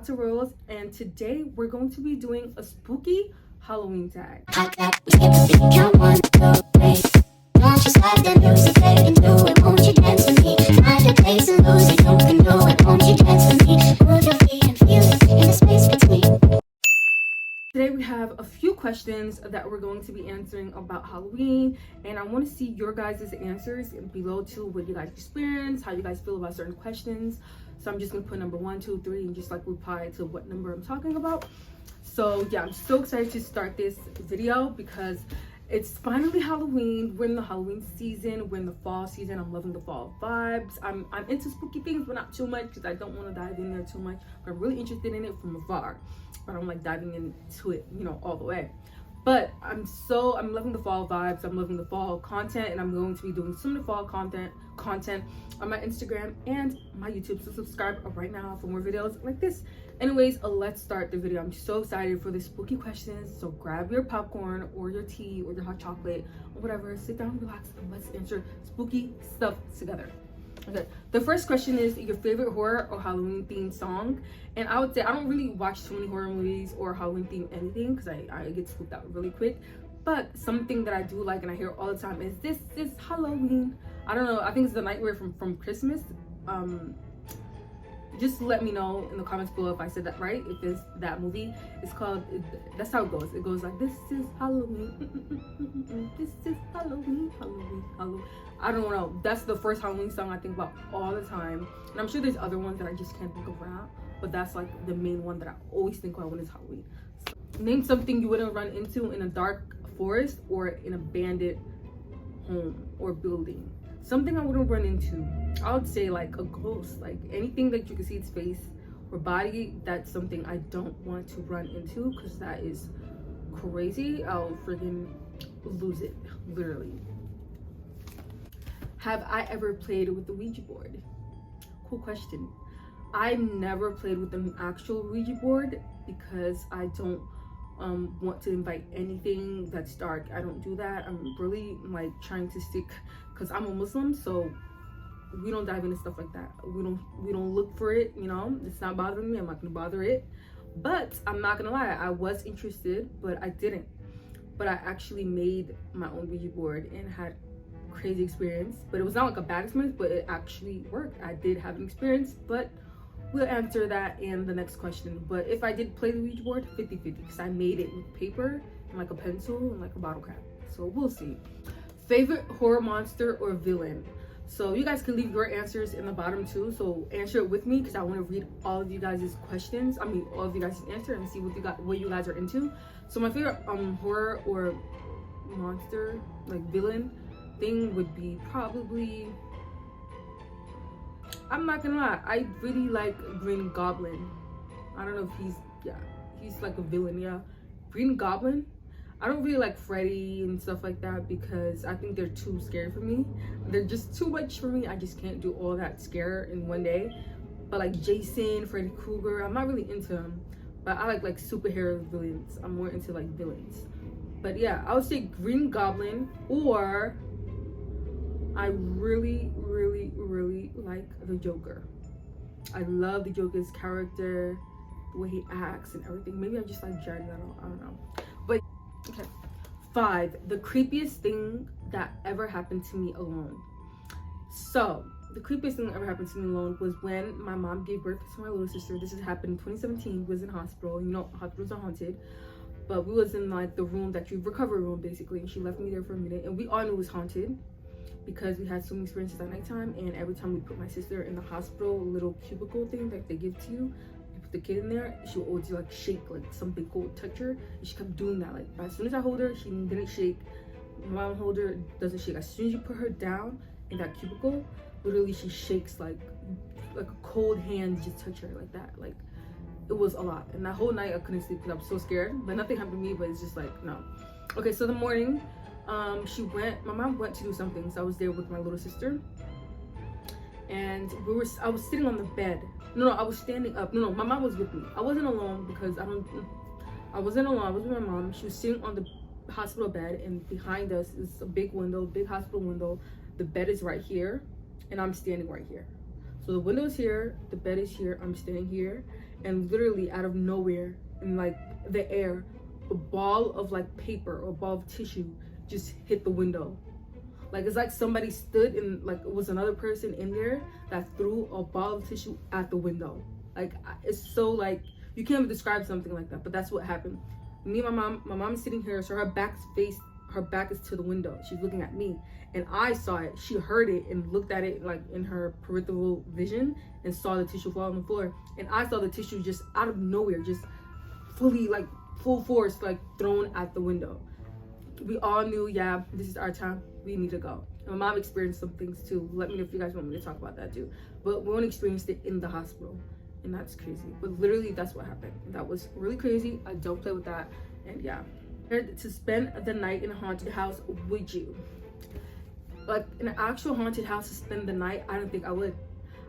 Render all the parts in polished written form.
To Rose, and today we're going to be doing a spooky Halloween tag. Today we have a few questions that we're going to be answering about Halloween, and I want to see your guys' answers below to what you guys experience, how you guys feel about certain questions. So I'm just gonna put number 1, 2, 3 and just like reply to what number I'm talking about. So yeah, I'm so excited to start this video because it's finally Halloween. We're in the Halloween season, we're in the fall season. I'm loving the fall vibes. I'm into spooky things, but not too much because I don't want to dive in there too much. But I'm really interested in it from afar, but I'm like diving into it, you know, all the way. But I'm loving the fall vibes, I'm loving the fall content, and I'm going to be doing some of the fall content on my Instagram and my YouTube. So subscribe right now for more videos like this. Anyways, let's start the video. I'm so excited for the spooky questions. So grab your popcorn or your tea or your hot chocolate or whatever, sit down, relax, and let's answer spooky stuff together. Okay, the first question is your favorite horror or Halloween themed song. And I would say I don't really watch too many horror movies or Halloween themed anything because I get spooked out really quick. But something that I do like and I hear all the time is "This is Halloween." I don't know, I think it's The Nightmare from Christmas. Just let me know in the comments below if I said that right, if it's that movie. It's called, that's how it goes. It goes like, "This is Halloween, this is Halloween, Halloween, Halloween." I don't know, that's the first Halloween song I think about all the time. And I'm sure there's other ones that I just can't think of right now, but that's like the main one that I always think about when it's Halloween. So, name something you wouldn't run into in a dark forest or in an abandoned home or building. Something I wouldn't run into, I would say like a ghost, like anything that you can see its face or body. That's something I don't want to run into because that is crazy. I'll freaking lose it, literally. Have I ever played with the Ouija board? Cool question. I've never played with an actual Ouija board because I don't want to invite anything that's dark. I don't do that. I'm really like trying to stick, because I'm a Muslim, so we don't dive into stuff like that. We don't look for it, you know. It's not bothering me. I'm not gonna bother it. But I'm not gonna lie, I was interested, but I didn't. But I actually made my own Ouija board and had crazy experience. But it was not like a bad experience, but it actually worked. I did have an experience, but we'll answer that in the next question. But if I did play the Ouija board, 50-50, because I made it with paper and like a pencil and like a bottle cap. So we'll see. Favorite horror monster or villain? So you guys can leave your answers in the bottom too. So answer it with me because I want to read all of you guys' questions. I mean, all of you guys' answer and see what you guys are into. So my favorite horror or monster, like villain thing, would be probably, I'm not gonna lie, I really like Green Goblin. I don't know if he's like a villain, yeah. Green Goblin. I don't really like Freddy and stuff like that because I think they're too scary for me. They're just too much for me. I just can't do all that scare in one day. But like Jason, Freddy Krueger, I'm not really into them. But I like superhero villains. I'm more into like villains. But yeah, I would say Green Goblin, or I really like the Joker. I love the Joker's character, the way he acts and everything. Maybe I just like Jared Leto, I don't know. But okay. 5, the creepiest thing that ever happened to me alone. So the creepiest thing that ever happened to me alone was when my mom gave birth to my little sister. This has happened in 2017. We was in hospital. You know, hospitals are haunted. But we was in like the room that you recovery room basically, and she left me there for a minute, and we all knew it was haunted because we had so many experiences at nighttime. And every time we put my sister in the hospital little cubicle thing that they give to you, put the kid in there, she would always like shake, like something cold touch her, and she kept doing that. Like as soon as I hold her, she didn't shake. My mom hold her, doesn't shake. As soon as you put her down in that cubicle, literally she shakes like a cold hand just touch her like that. Like it was a lot. And that whole night I couldn't sleep because I was so scared. But nothing happened to me, but it's just like, no. Okay, so the morning, my mom went to do something, so I was there with my little sister, and I was sitting on the bed. No, I was standing up. No, my mom was with me. I wasn't alone because I wasn't alone. I was with my mom. She was sitting on the hospital bed, and behind us is a big window, big hospital window. The bed is right here, and I'm standing right here. So the window is here, the bed is here, I'm standing here, and literally out of nowhere, in like the air, a ball of like paper or a ball of tissue just hit the window. Like it's like somebody stood and like it was another person in there that threw a ball of tissue at the window. Like it's so like you can't even describe something like that, but that's what happened. Me and my mom is sitting here, so her back is to the window. She's looking at me, and I saw it. She heard it and looked at it like in her peripheral vision and saw the tissue fall on the floor. And I saw the tissue just out of nowhere, just fully like full force, like thrown at the window. We all knew, yeah, this is our time. We need to go. And my mom experienced some things too. Let me know if you guys want me to talk about that too. But we only experienced it in the hospital. And that's crazy, but literally that's what happened. That was really crazy. I don't play with that. And yeah, to spend the night in a haunted house, would you? Like in an actual haunted house to spend the night, I don't think I would.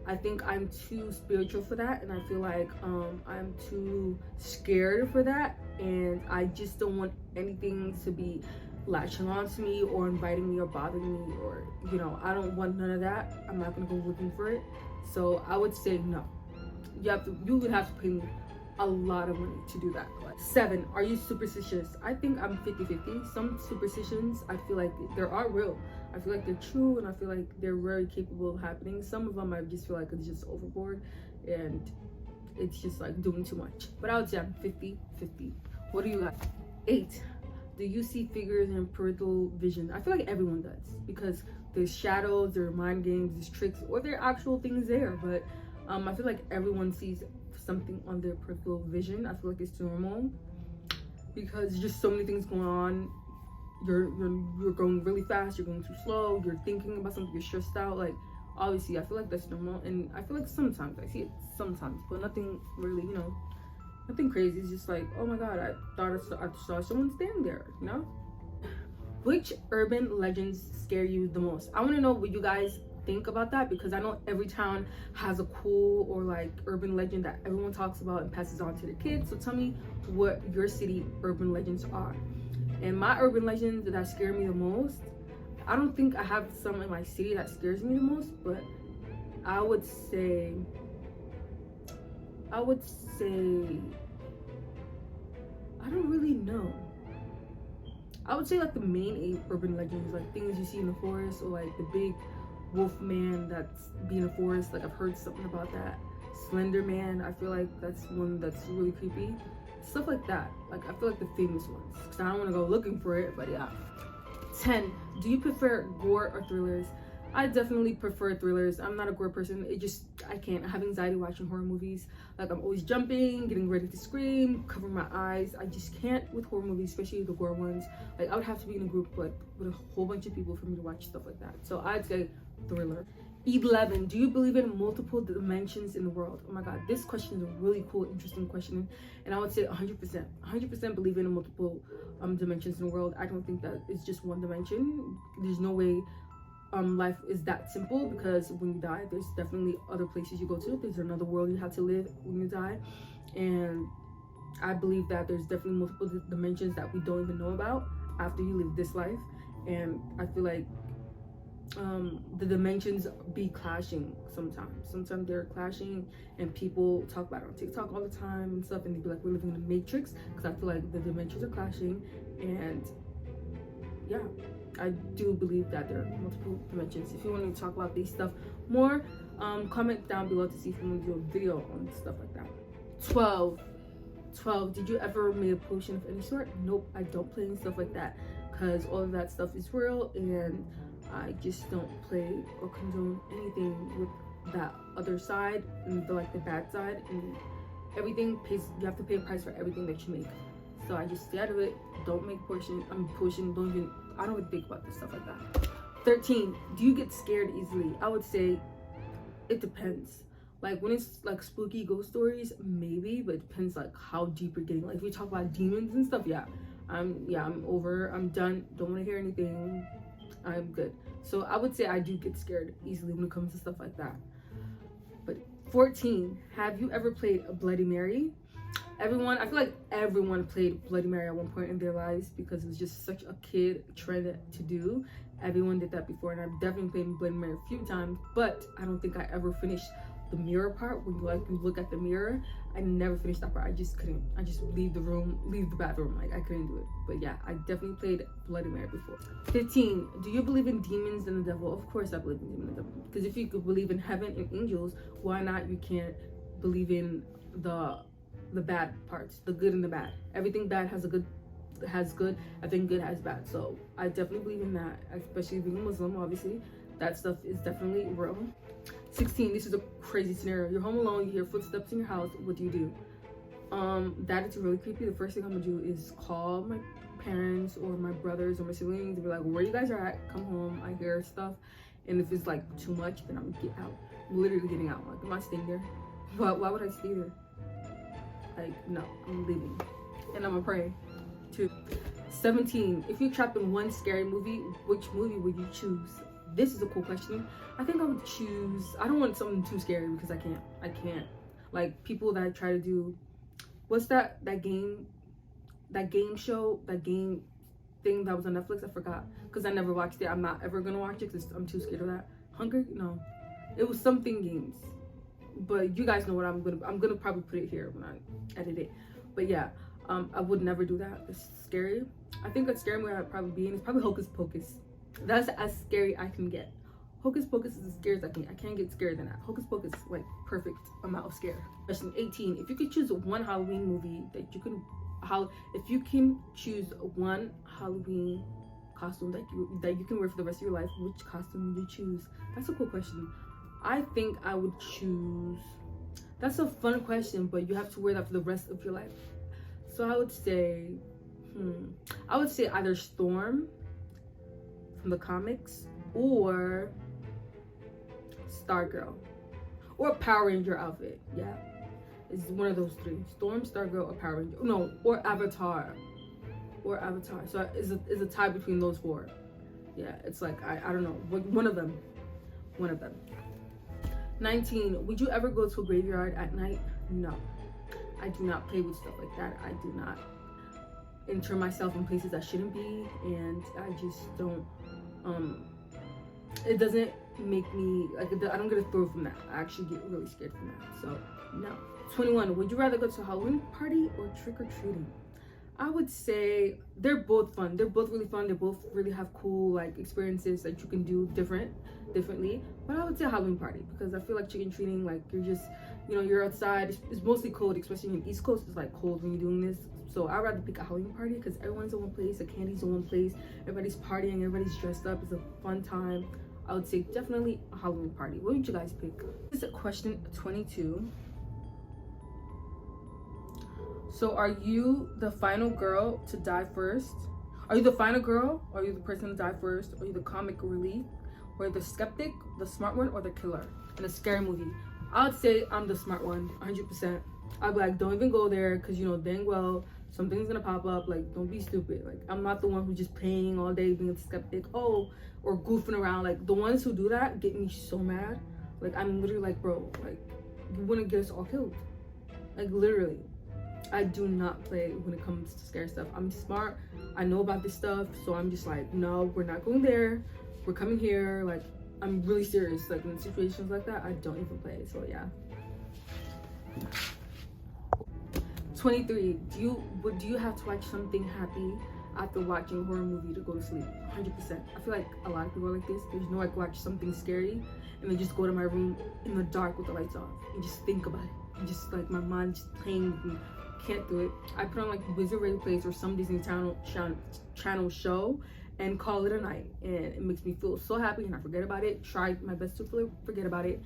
I think I'm too spiritual for that, and I feel like I'm too scared for that, and I just don't want anything to be latching on to me or inviting me or bothering me, or you know, I don't want none of that. I'm not gonna go looking for it. So I would say no. You would have to pay me a lot of money to do that. 7, are you superstitious? I think I'm 50-50. Some superstitions, I feel like they are real. I feel like they're true, and I feel like they're very capable of happening. Some of them I just feel like it's just overboard and it's just like doing too much. But I would say I'm 50-50. What do you got? 8, do you see figures in peripheral vision? I feel like everyone does, because there's shadows, there are mind games, there's tricks, or there are actual things there. But I feel like everyone sees something on their peripheral vision. I feel like it's normal because there's just so many things going on. You're going really fast, you're going too slow, you're thinking about something, you're stressed out. Like obviously I feel like that's normal, and I feel like sometimes I see it sometimes, but nothing really, you know, nothing crazy. It's just like, oh my god, I thought I saw someone standing there, you know. Which urban legends scare you the most? I want to know what you guys think about that, because I know every town has a cool or like urban legend that everyone talks about and passes on to their kids. So tell me what your city urban legends are. And my urban legends that scare me the most, I don't think I have some in my city that scares me the most, but I would say I don't really know. I would say like the main 8 urban legends, like things you see in the forest, or like the big wolf man that's being in the forest. Like I've heard something about that. Slender Man, I feel like that's one that's really creepy. Stuff like that. Like I feel like the famous ones, because I don't want to go looking for it, but yeah. 10, do you prefer gore or thrillers? I definitely prefer thrillers. I'm not a gore person. I can't. I have anxiety watching horror movies. Like I'm always jumping, getting ready to scream, covering my eyes. I just can't with horror movies, especially the gore ones. Like I would have to be in a group like with a whole bunch of people for me to watch stuff like that. So I'd say thriller. 11, do you believe in multiple dimensions in the world? Oh my god, this question is a really cool, interesting question, and I would say 100% believe in multiple dimensions in the world. I don't think that it's just one dimension. There's no way life is that simple, because when you die, there's definitely other places you go to. There's another world you have to live when you die, and I believe that there's definitely multiple dimensions that we don't even know about after you live this life. And I feel like the dimensions be clashing sometimes they're clashing, and people talk about it on TikTok all the time and stuff, and they be like, we're living in a matrix, because I feel like the dimensions are clashing. And yeah, I do believe that there are multiple dimensions. If you want to talk about these stuff more, comment down below to see if you want to do a video on stuff like that. 12, did you ever make a potion of any sort? Nope, I don't play any stuff like that, because all of that stuff is real, and I just don't play or condone anything with that other side, and the bad side, and everything pays. You have to pay a price for everything that you make. So I just stay out of it. Don't make potion. I don't even think about this stuff like that. 13, do you get scared easily? I would say it depends. Like when it's like spooky ghost stories, maybe, but it depends like how deep you're getting. Like if we talk about demons and stuff, I'm over. I'm done. Don't want to hear anything. I'm good. So I would say I do get scared easily when it comes to stuff like that. But 14, have you ever played a Bloody Mary? I feel like everyone played Bloody Mary at one point in their lives, because it was just such a kid trend to do. Everyone did that before, and I've definitely played Bloody Mary a few times, but I don't think I ever finished the mirror part. When you look at the mirror, I never finished that part. I just couldn't. I just leave the room, leave the bathroom. Like, I couldn't do it. But yeah, I definitely played Bloody Mary before. 15. Do you believe in demons and the devil? Of course I believe in demons and the devil. Because if you could believe in heaven and angels, why not you can't believe in the bad parts, the good and the bad. Everything bad has good. Everything good has bad. So I definitely believe in that, especially being a Muslim. Obviously, that stuff is definitely real. 16. This is a crazy scenario. You're home alone. You hear footsteps in your house. What do you do? That is really creepy. The first thing I'm gonna do is call my parents or my brothers or my siblings and be like, where you guys are at? Come home. I hear stuff. And if it's like too much, then I'm gonna get out. I'm literally getting out. Like, I'm not staying there. But why would I stay there? Like, no, I'm leaving. And I'm gonna pray too. 17. If you're trapped in one scary movie, which movie would you choose? This is a cool question. I think I would choose, I don't want something too scary because I can't. Like, people that try to do, what's that game show, that game thing that was on Netflix? I forgot because I never watched it. I'm not ever gonna watch it because I'm too scared of that. Hunger? No, it was something games, but you guys know what I'm gonna probably put it here when I edit it. But yeah, I would never do that. It's scary. I think a scary movie I'd probably be in is probably Hocus Pocus. That's as scary I can get. Hocus Pocus is as scary as I can. I can't get scared than that. Hocus Pocus is like perfect amount of scare. Question 18. If you could choose one Halloween movie that you can, if you can choose one Halloween costume that you can wear for the rest of your life, which costume would you choose? That's a cool question. I think I would choose. That's a fun question, but you have to wear that for the rest of your life. So I would say, either Storm from the comics or Stargirl or Power Ranger outfit. Yeah, it's one of those three: Storm, Stargirl, or Power Ranger. No, or Avatar. So it's a tie between those four. Yeah, it's like I don't know, one of them. 19. Would you ever go to a graveyard at night? No, I do not play with stuff like that. I do not enter myself in places I shouldn't be, and I just don't. It doesn't make me like, I don't get a thrill from that. I actually get really scared from that. So no. 21. Would you rather go to a Halloween party or trick-or-treating? I would say they're both fun. They're both really fun. They both really have cool like experiences that you can do differently. But I would say a Halloween party because I feel like trick-or-treating, like you're just, you're outside. It's mostly cold, especially in the East Coast. It's like cold when you're doing this. So I'd rather pick a Halloween party because everyone's in one place, the candy's in one place, everybody's partying, everybody's dressed up. It's a fun time. I would say definitely a Halloween party. What would you guys pick? This is question 22. So are you the final girl to die first? Are you the final girl? Or are you the person to die first? Are you the comic relief? Or the skeptic, the smart one, or the killer in a scary movie? I would say I'm the smart one, 100%. I'd be like, don't even go there because dang well something's gonna pop up. Like, don't be stupid. Like, I'm not the one who's just playing all day being a skeptic, or goofing around. Like, the ones who do that get me so mad. Like, I'm literally like, bro, like, you wouldn't get us all killed. Like, literally. I do not play when it comes to scary stuff. I'm smart. I know about this stuff, so I'm just like, no, we're not going there. We're coming here. Like, I'm really serious. Like, in situations like that, I don't even play. So yeah. 23. Do you have to watch something happy after watching a horror movie to go to sleep? 100%. I feel like a lot of people are like this. There's no, like, watch something scary and then just go to my room in the dark with the lights off and just think about it. And just like my mind just playing with me. Can't do it. I put on like Wizard Replays or some Disney channel show and call it a night, and it makes me feel so happy and I forget about it. Try my best to forget about it,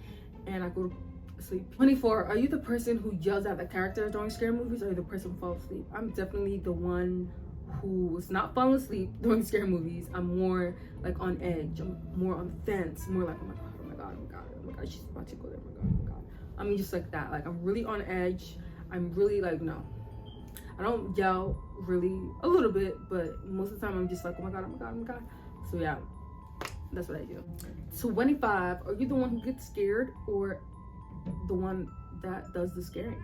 and I go to sleep. 24. Are you the person who yells at the characters during scary movies, or are you the person who falls asleep? I'm definitely the one who is not falling asleep during scary movies. I'm more like on edge. I'm more on the fence. More like, oh my god, oh my god, oh my god, oh my god, she's about to go there, oh my god, oh my god. I mean, just like that. Like, I'm really on edge. I'm really like, no, I don't yell, really, a little bit, but most of the time I'm just like, oh my god, oh my god, oh my god. So yeah, that's what I do. 25. Are you the one who gets scared or the one that does the scaring?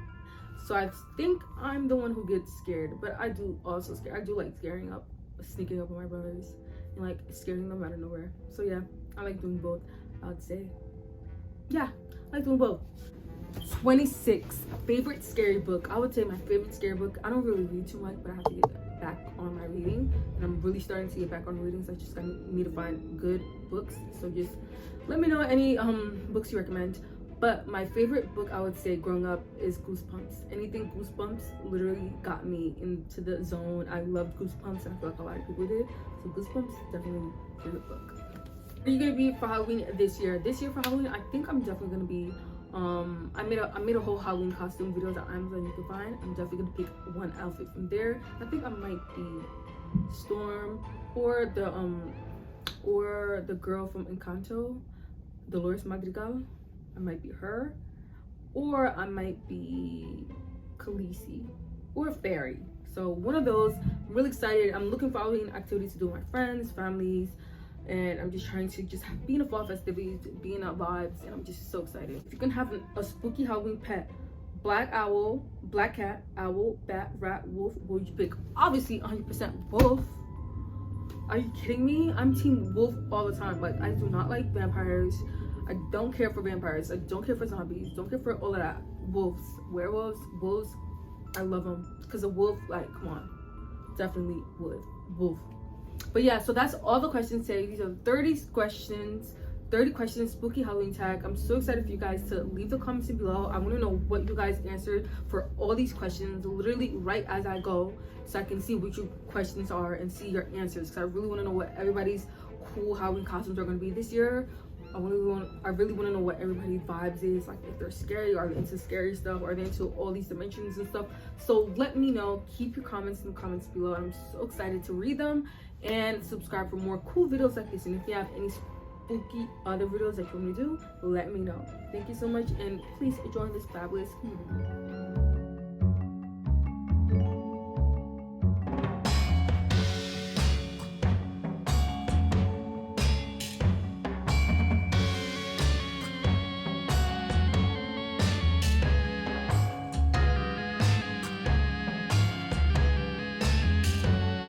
So I think I'm the one who gets scared, but I do also scare. I do like sneaking up on my brothers and like scaring them out of nowhere. So yeah, I like doing both. I would say, yeah, I like doing both. 26, favorite scary book. I would say my favorite scary book. I don't really read too much, but I have to get back on my reading, and I'm really starting to get back on reading. So I just need to find good books. So just let me know any books you recommend. But my favorite book, I would say, growing up is Goosebumps. Anything Goosebumps literally got me into the zone. I loved Goosebumps, and I feel like a lot of people did. So Goosebumps, definitely my favorite book. Are you gonna be for Halloween this year? This year for Halloween, I think I'm definitely gonna be. I made a whole Halloween costume video that Amazon you can find. I'm definitely gonna pick one outfit from there. I think I might be Storm or the girl from Encanto, Dolores Madrigal. I might be her, or I might be Kaice or Fairy. So one of those. I'm really excited. I'm looking for Halloween activities to do with my friends, families, and I'm just trying to be in a fall festivities, be in our vibes, and I'm just so excited. If you can have a spooky Halloween pet, black owl, black cat, owl, bat, rat, wolf, what would you pick? Obviously 100% wolf. Are you kidding me? I'm team wolf all the time. Like, I do not like vampires. I don't care for vampires. I don't care for zombies. Don't care for all of that. Wolves, werewolves, wolves. I love them. Because a wolf, like, come on. Definitely would. Wolf. But yeah, so that's all the questions today. These are 30 questions, spooky Halloween tag. I'm so excited for you guys to leave the comments below. I want to know what you guys answered for all these questions, literally right as I go, so I can see what your questions are and see your answers, because I really want to know what everybody's cool Halloween costumes are going to be this year. I really want to know what everybody's vibes is, like if they're scary, are they into scary stuff, are they into all these dimensions and stuff. So let me know. Keep your comments in the comments below. I'm so excited to read them, and subscribe for more cool videos like this. And if you have any spooky other videos that you want me to do, let me know. Thank you so much, and please join this fabulous community.